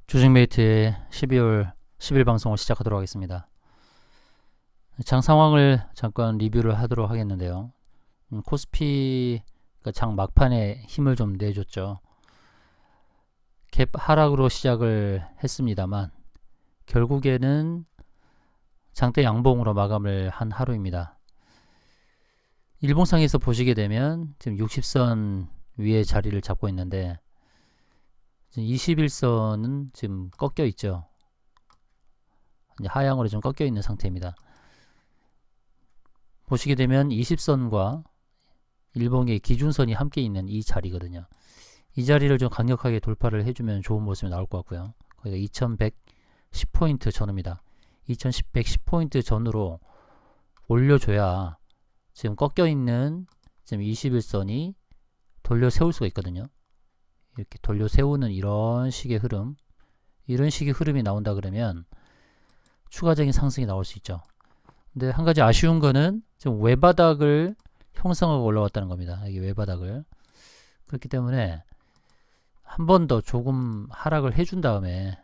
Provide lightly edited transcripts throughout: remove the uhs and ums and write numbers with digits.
조직메이트의 12월 10일 방송을 시작하도록 하겠습니다. 장 상황을 잠깐 리뷰를 하도록 하겠는데요. 코스피가 장 막판에 힘을 좀 내줬죠. 갭 하락으로 시작을 했습니다만 결국에는 장대 양봉으로 마감을 한 하루입니다. 일봉상에서 보시게 되면 지금 60선 위에 자리를 잡고 있는데 21선은 지금 꺾여 있죠. 하향으로 좀 꺾여 있는 상태입니다. 보시게 되면 20선과 일봉의 기준선이 함께 있는 이 자리거든요. 이 자리를 좀 강력하게 돌파를 해주면 좋은 모습이 나올 것 같고요. 거기가 2110포인트 전후입니다. 2110포인트 전후로 올려줘야 지금 꺾여 있는 지금 21선이 돌려 세울 수가 있거든요. 이렇게 돌려 세우는 이런 식의 흐름이 나온다 그러면 추가적인 상승이 나올 수 있죠. 근데 한 가지 아쉬운 거는 지금 외바닥을 형성하고 올라왔다는 겁니다. 이게 외바닥을. 그렇기 때문에 한 번 더 조금 하락을 해준 다음에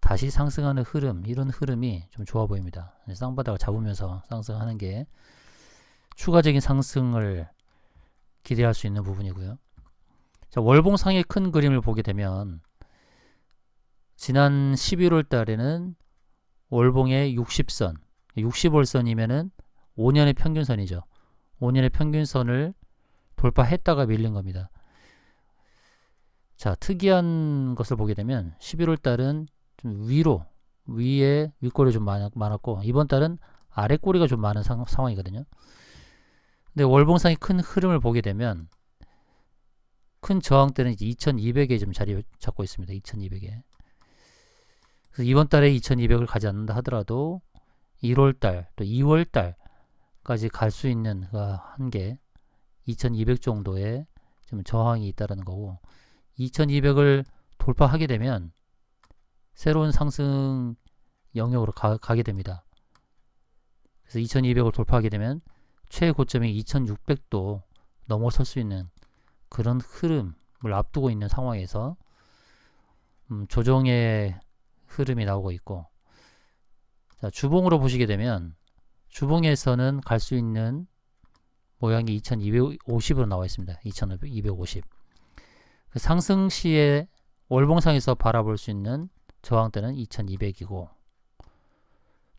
다시 상승하는 흐름, 이런 흐름이 좀 좋아 보입니다. 쌍바닥을 잡으면서 상승하는 게 추가적인 상승을 기대할 수 있는 부분이고요. 자, 월봉상의 큰 그림을 보게 되면 지난 11월 달에는 월봉의 60선, 60월선이면은 5년의 평균선이죠. 5년의 평균선을 돌파했다가 밀린 겁니다. 자, 특이한 것을 보게 되면 11월 달은 좀 위에 윗꼬리 좀 많았고 이번 달은 아랫꼬리가 좀 많은 상황이거든요. 근데 월봉상의 큰 흐름을 보게 되면 큰 저항대는 이제 2200에 좀 자리 잡고 있습니다. 2200에. 그래서 이번 달에 2200을 가지 않는다 하더라도 1월달 또 2월달까지 갈 수 있는 한계 2200 정도의 좀 저항이 있다라는 거고 2200을 돌파하게 되면 새로운 상승 영역으로 가게 됩니다. 그래서 2200을 돌파하게 되면 최고점인 2600도 넘어설 수 있는 그런 흐름을 앞두고 있는 상황에서 조정의 흐름이 나오고 있고, 자, 주봉으로 보시게 되면 주봉에서는 갈 수 있는 모양이 2250으로 나와 있습니다. 2250. 그 상승 시에 월봉상에서 바라볼 수 있는 저항대는 2200이고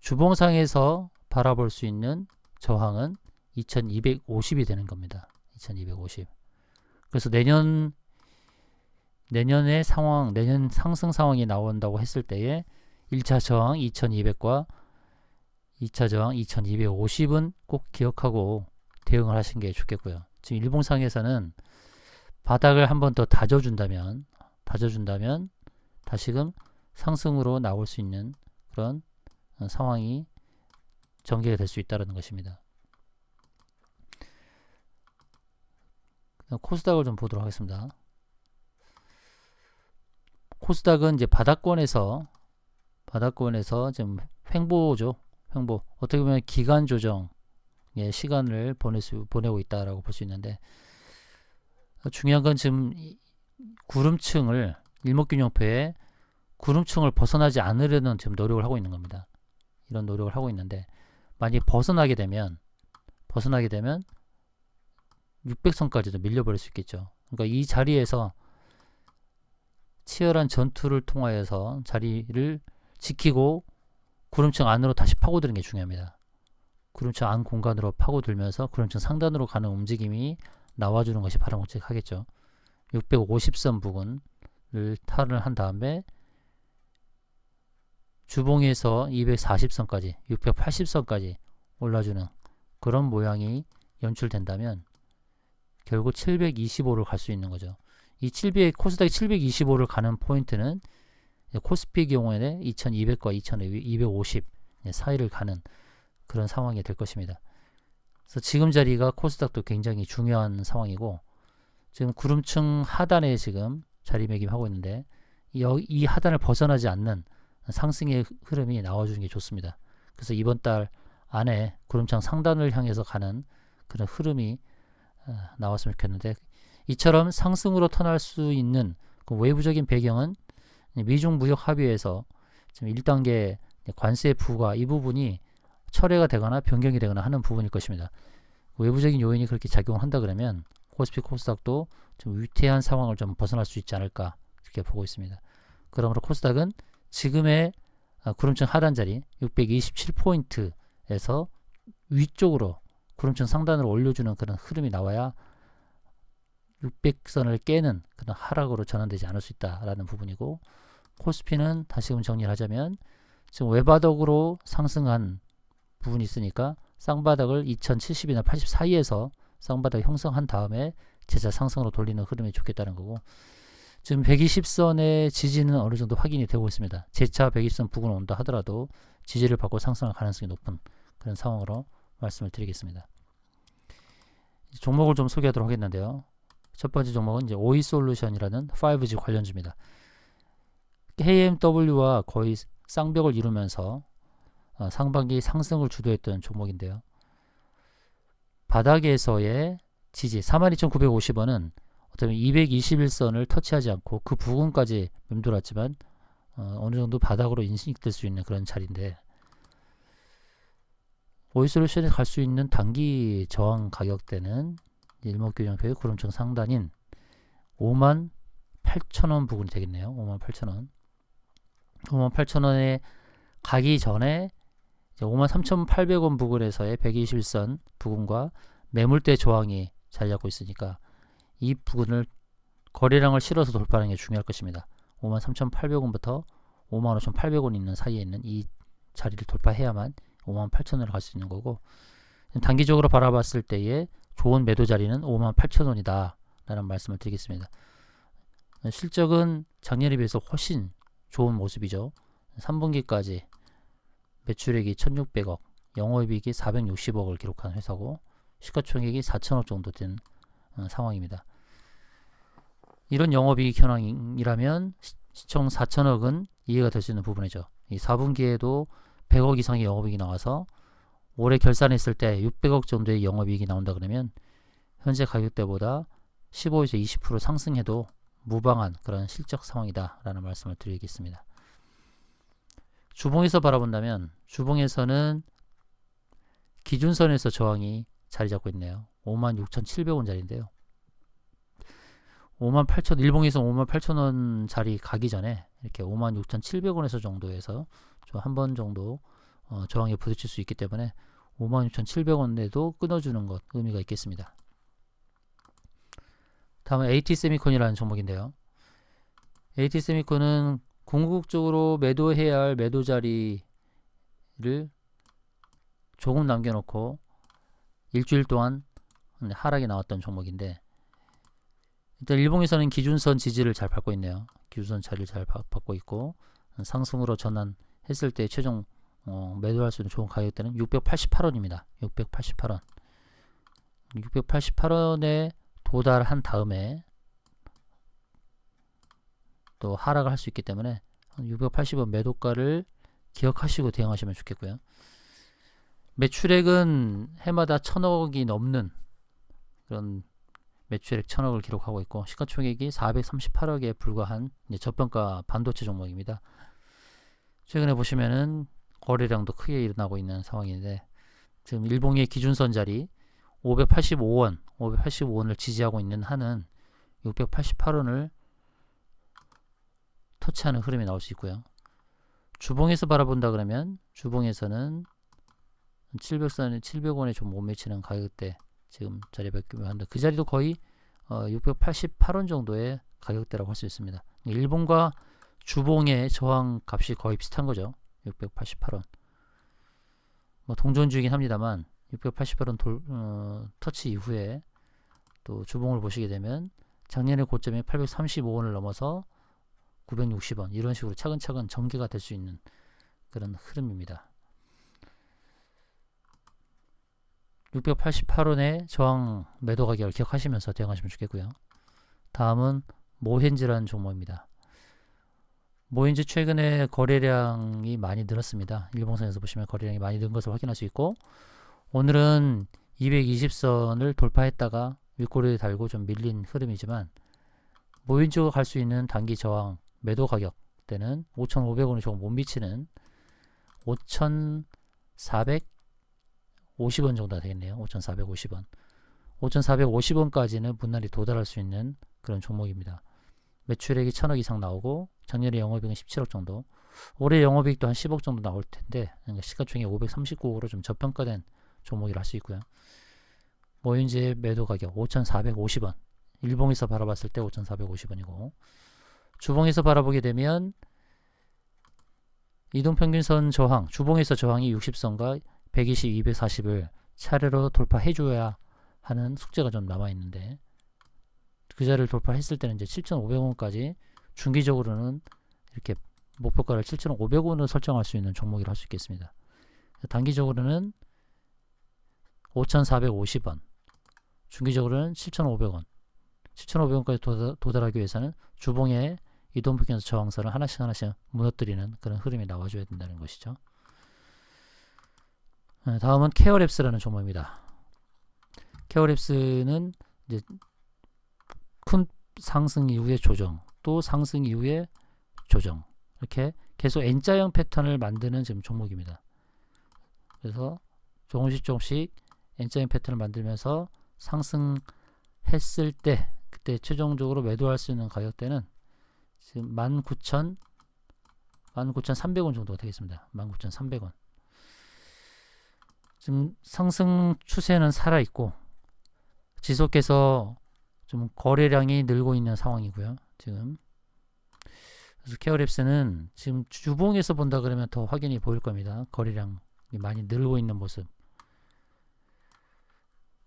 주봉상에서 바라볼 수 있는 저항은 2250이 되는 겁니다. 2250. 그래서 내년의 상황, 내년 상승 상황이 나온다고 했을 때에 1차 저항 2200과 2차 저항 2250은 꼭 기억하고 대응을 하신 게 좋겠고요. 지금 일봉상에서는 바닥을 한 번 더 다져준다면 다시금 상승으로 나올 수 있는 그런 상황이 전개가 될 수 있다는 것입니다. 코스닥을 좀 보도록 하겠습니다. 코스닥은 이제 바닥권에서 지금 횡보죠. 횡보. 어떻게 보면 기간 조정의 시간을 보내고 있다라고 볼 수 있는데 중요한 건 지금 구름층을 일목균형표에 구름층을 벗어나지 않으려는 지금 노력을 하고 있는 겁니다. 이런 노력을 하고 있는데 만약에 벗어나게 되면 600선까지도 밀려버릴 수 있겠죠. 그러니까 이 자리에서 치열한 전투를 통하여서 자리를 지키고 구름층 안으로 다시 파고드는 게 중요합니다. 구름층 안 공간으로 파고들면서 구름층 상단으로 가는 움직임이 나와주는 것이 바람직하겠죠. 650선 부근을 탈을 한 다음에 주봉에서 240선까지 680선까지 올라주는 그런 모양이 연출된다면 결국 725를 갈 수 있는 거죠. 이 코스닥이 725를 가는 포인트는 코스피 경우에는 2200과 2250 사이를 가는 그런 상황이 될 것입니다. 그래서 지금 자리가 코스닥도 굉장히 중요한 상황이고 지금 구름층 하단에 지금 자리매김하고 있는데 이 하단을 벗어나지 않는 상승의 흐름이 나와주는 게 좋습니다. 그래서 이번 달 안에 구름층 상단을 향해서 가는 그런 흐름이 나왔으면 좋겠는데 이처럼 상승으로 턴할 수 있는 그 외부적인 배경은 미중 무역 합의에서 지금 1단계 관세 부과 이 부분이 철회가 되거나 변경이 되거나 하는 부분일 것입니다. 외부적인 요인이 그렇게 작용한다 그러면 코스피 코스닥도 좀 위태한 상황을 좀 벗어날 수 있지 않을까 이렇게 보고 있습니다. 그러므로 코스닥은 지금의 구름층 하단 자리 627포인트에서 위쪽으로 구름층 상단으로 올려주는 그런 흐름이 나와야 600선을 깨는 그런 하락으로 전환되지 않을 수 있다라는 부분이고, 코스피는 다시금 정리를 하자면 지금 외바닥으로 상승한 부분이 있으니까 쌍바닥을 2070이나 80 사이에서 쌍바닥 형성한 다음에 재차 상승으로 돌리는 흐름이 좋겠다는 거고, 지금 120선의 지지는 어느 정도 확인이 되고 있습니다. 재차 120선 부근을 온다 하더라도 지지를 받고 상승할 가능성이 높은 그런 상황으로 말씀을 드리겠습니다. 종목을 좀 소개하도록 하겠는데요. 첫 번째 종목은 이제 오이솔루션이라는 5G 관련주입니다. KMW와 거의 쌍벽을 이루면서 상반기 상승을 주도했던 종목인데요. 바닥에서의 지지 42,950원은 어쩌면 221선을 터치하지 않고 그 부근까지 맴돌았지만 어느 정도 바닥으로 인식될 수 있는 그런 자리인데, 오이솔루션에 갈 수 있는 단기 저항 가격대는 일목균형표의 구름층 상단인 58,000원 부근이 되겠네요. 58,000원. 58,000원에 가기 전에 53,800원 부근에서의 121선 부근과 매물대 저항이 자리 잡고 있으니까 이 부근을 거래량을 실어서 돌파하는 게 중요할 것입니다. 53,800원부터 55,800원 있는 사이에 있는 이 자리를 돌파해야만 58,000원으로 갈 수 있는 거고, 단기적으로 바라봤을 때의 좋은 매도 자리는 58,000원이다 라는 말씀을 드리겠습니다. 실적은 작년에 비해서 훨씬 좋은 모습이죠. 3분기까지 매출액이 1,600억, 영업이익이 460억을 기록한 회사고 시가총액이 4천억 정도 된 상황입니다. 이런 영업이익 현황이라면 시총 4천억은 이해가 될 수 있는 부분이죠. 이 4분기에도 100억 이상의 영업이익이 나와서 올해 결산했을 때 600억 정도의 영업이익이 나온다 그러면 현재 가격대보다 15에서 20% 상승해도 무방한 그런 실적 상황이다 라는 말씀을 드리겠습니다. 주봉에서 바라본다면 주봉에서는 기준선에서 저항이 자리 잡고 있네요. 56,700원 자리인데요. 58,000 일봉에서 58,000원 자리 가기 전에 이렇게 56,700원에서 정도에서 한 번 정도 저항에 부딪힐 수 있기 때문에 56,700원에도 끊어주는 것 의미가 있겠습니다. 다음은 AT세미콘이라는 종목인데요. AT세미콘은 궁극적으로 매도해야 할 매도 자리를 조금 남겨놓고 일주일 동안 하락이 나왔던 종목인데, 일단 일봉에서는 기준선 지지를 잘 밟고 있네요. 기준선 자리를 잘 밟고 있고 상승으로 전환했을 때 최종 매도할 수 있는 좋은 가격대는 688원입니다. 688원. 688원에 도달한 다음에 또 하락을 할 수 있기 때문에 680원 매도가를 기억하시고 대응하시면 좋겠고요. 매출액은 해마다 1,000억이 넘는 그런 매출액 1,000억을 기록하고 있고 시가총액이 438억에 불과한 저평가 반도체 종목입니다. 최근에 보시면은 거래량도 크게 일어나고 있는 상황인데, 지금 일봉의 기준선 자리 585원을 지지하고 있는 한은 688원을 터치하는 흐름이 나올 수 있고요. 주봉에서 바라본다 그러면 주봉에서는 700원에 좀 못 미치는 가격대 지금 자리 잡고 한다. 그 자리도 거의 688원 정도의 가격대라고 할 수 있습니다. 일봉과 주봉의 저항 값이 거의 비슷한 거죠. 688원. 뭐 동전주이긴 합니다만 688원 터치 이후에 또 주봉을 보시게 되면 작년의 고점이 835원을 넘어서 960원 이런 식으로 차근차근 전개가 될 수 있는 그런 흐름입니다. 688원의 저항 매도 가격을 기억하시면서 대응하시면 좋겠고요. 다음은 모헨즈라는 종목입니다. 모헨즈 최근에 거래량이 많이 늘었습니다. 일봉선에서 보시면 거래량이 많이 는 것을 확인할 수 있고, 오늘은 220선을 돌파했다가 윗꼬리에 달고 좀 밀린 흐름이지만 모인주가 갈 수 있는 단기 저항 매도 가격대는 5,500원이 조금 못 미치는 5,450원 정도가 되겠네요. 5,450원. 5,450원까지는 분할이 도달할 수 있는 그런 종목입니다. 매출액이 1,000억 이상 나오고 작년에 영업이익은 17억 정도, 올해 영업이익도 한 10억 정도 나올 텐데 그러니까 시가총액 539억으로 좀 저평가된 종목이라 할 수 있고요. 모인지의 매도 가격 5,450원, 일봉에서 바라봤을 때 5,450원이고 주봉에서 바라보게 되면 이동평균선 저항, 주봉에서 저항이 60선과 120, 240을 차례로 돌파해줘야 하는 숙제가 좀 남아있는데 그 자리를 돌파했을 때는 이제 7,500원까지 중기적으로는 이렇게 목표가를 7,500원으로 설정할 수 있는 종목이라 할 수 있겠습니다. 단기적으로는 5,450원, 중기적으로는 7,500원, 7,500원까지 도달하기 위해서는 주봉의 이동평균선 저항선을 하나씩 무너뜨리는 그런 흐름이 나와줘야 된다는 것이죠. 다음은 케어랩스라는 종목입니다. 케어랩스는 이제 큰 상승 이후의 조정, 또 상승 이후의 조정, 이렇게 계속 N자형 패턴을 만드는 지금 종목입니다. 그래서 조금씩 N자형 패턴을 만들면서 상승했을 때 그때 최종적으로 매도할 수 있는 가격대는 지금 19,300원 정도가 되겠습니다. 19,300원. 지금 상승 추세는 살아있고 지속해서 좀 거래량이 늘고 있는 상황이고요. 지금 그래서 케어랩스는 지금 주봉에서 본다 그러면 더 확연히 보일 겁니다. 거래량이 많이 늘고 있는 모습.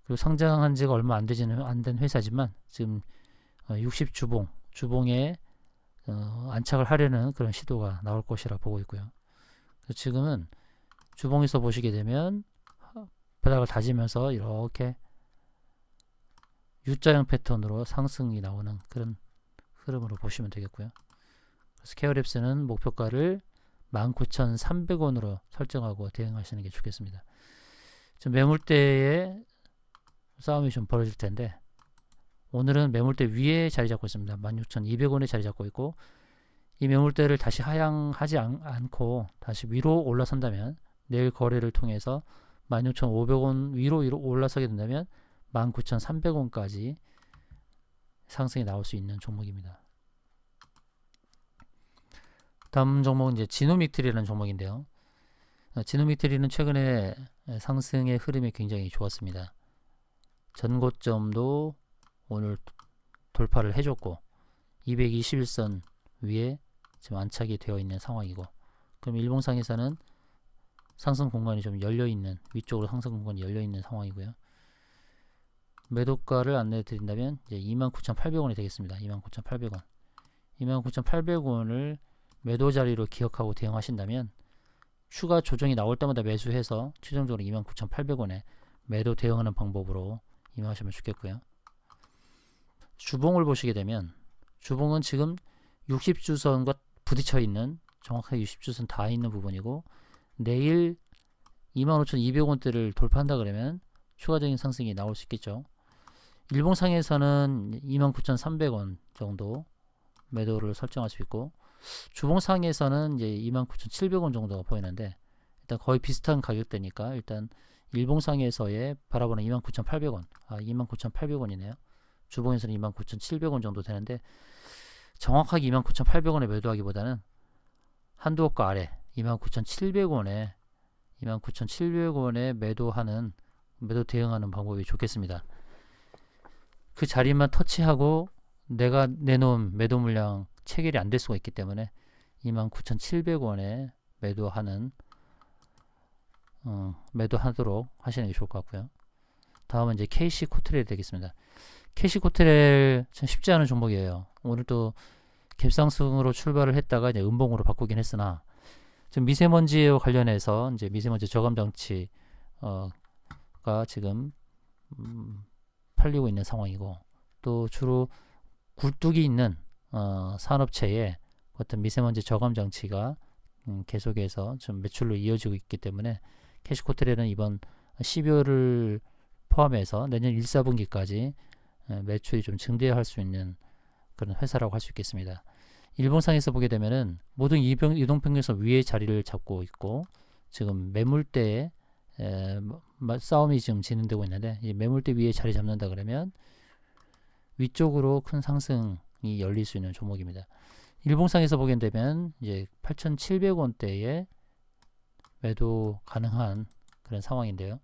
그리고 상장한 지가 얼마 안 된 회사지만 지금 60주봉에 안착을 하려는 그런 시도가 나올 것이라 보고 있고요. 그래서 지금은 주봉에서 보시게 되면 바닥을 다지면서 이렇게 U자형 패턴으로 상승이 나오는 그런 흐름으로 보시면 되겠고요. 그래서 케어랩스는 목표가를 19,300원으로 설정하고 대응하시는 게 좋겠습니다. 지금 매물대에 싸움이 좀 벌어질 텐데 오늘은 매물대 위에 자리 잡고 있습니다. 16,200원에 자리 잡고 있고 이 매물대를 다시 하향하지 않고 다시 위로 올라선다면 내일 거래를 통해서 16,500원 위로 올라서게 된다면 19,300원까지 상승이 나올 수 있는 종목입니다. 다음 종목은 이제 지노믹트리라는 종목인데요. 지노믹트리는 최근에 상승의 흐름이 굉장히 좋았습니다. 전고점도 오늘 돌파를 해줬고 221선 위에 지금 안착이 되어 있는 상황이고 그럼 일봉상에서는 상승 공간이 좀 열려있는 위쪽으로 상승 공간이 열려있는 상황이고요. 매도가를 안내해 드린다면 이제 29,800원이 되겠습니다. 29,800원. 29,800원을 매도 자리로 기억하고 대응하신다면 추가 조정이 나올 때마다 매수해서 최종적으로 29,800원에 매도 대응하는 방법으로 임하시면 좋겠고요. 주봉을 보시게 되면 주봉은 지금 60주선과 부딪혀 있는 정확하게 60주선 다 있는 부분이고 내일 25,200원대를 돌파한다 그러면 추가적인 상승이 나올 수 있겠죠. 일봉상에서는 29,300원 정도 매도를 설정할 수 있고 주봉상에서는 이제 29,700원 정도가 보이는데 일단 거의 비슷한 가격대니까 일단 일봉상에서의 바라보는 29,800원 29,800원이네요. 주봉에서는 29,700원 정도 되는데 정확하게 29,800원에 매도하기보다는 한두어가 아래 29,700원에 매도 대응하는 방법이 좋겠습니다. 그 자리만 터치하고 내가 내놓은 매도 물량 체결이 안 될 수가 있기 때문에 29,700원에 매도하도록 하시는 게 좋을 것 같고요. 다음은 이제 KC 코트렐이 되겠습니다. KC 코트렐 참 쉽지 않은 종목이에요. 오늘 또 갭상승으로 출발을 했다가 이제 음봉으로 바꾸긴 했으나 지금 미세먼지와 관련해서 이제 미세먼지 저감 장치가 지금 팔리고 있는 상황이고 또 주로 굴뚝이 있는 산업체에 어떤 미세먼지 저감 장치가 계속해서 좀 매출로 이어지고 있기 때문에 캐시코트렐은 이번 12월을 포함해서 내년 1, 4분기까지 매출이 좀 증대할 수 있는 그런 회사라고 할 수 있겠습니다. 일봉상에서 보게 되면은 모든 이동평균선 위에 자리를 잡고 있고 지금 매물대에 싸움이 지금 진행되고 있는데 이 매물대 위에 자리 잡는다 그러면 위쪽으로 큰 상승이 열릴 수 있는 종목입니다. 일봉상에서 보게 되면 이제 8,700원대에 매도 가능한 그런 상황인데요.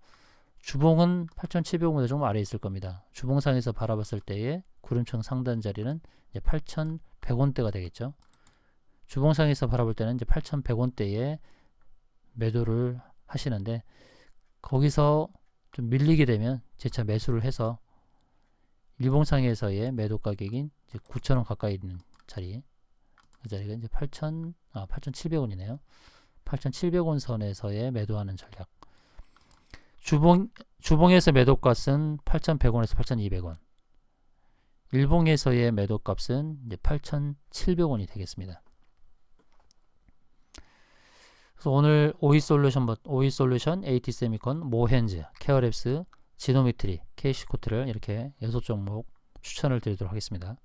주봉은 8,700원보다 조금 아래에 있을 겁니다. 주봉상에서 바라봤을 때의 구름청 상단 자리는 이제 8,100원대가 되겠죠. 주봉상에서 바라볼 때는 이제 8,100원대에 매도를 하시는데 거기서 좀 밀리게 되면 재차 매수를 해서 일봉상에서의 매도 가격인 9,000원 가까이 있는 자리, 그 자리가 이제 8,700원이네요. 8,700원 선에서의 매도하는 전략. 주봉에서 매도값은 8,100원에서 8,200원. 일봉에서의 매도값은 이제 8,700원이 되겠습니다. 그래서 오늘 오이솔루션, AT세미콘, 모헨즈, 케어랩스, 지노미트리, KC코트를 이렇게 6종목 추천을 드리도록 하겠습니다.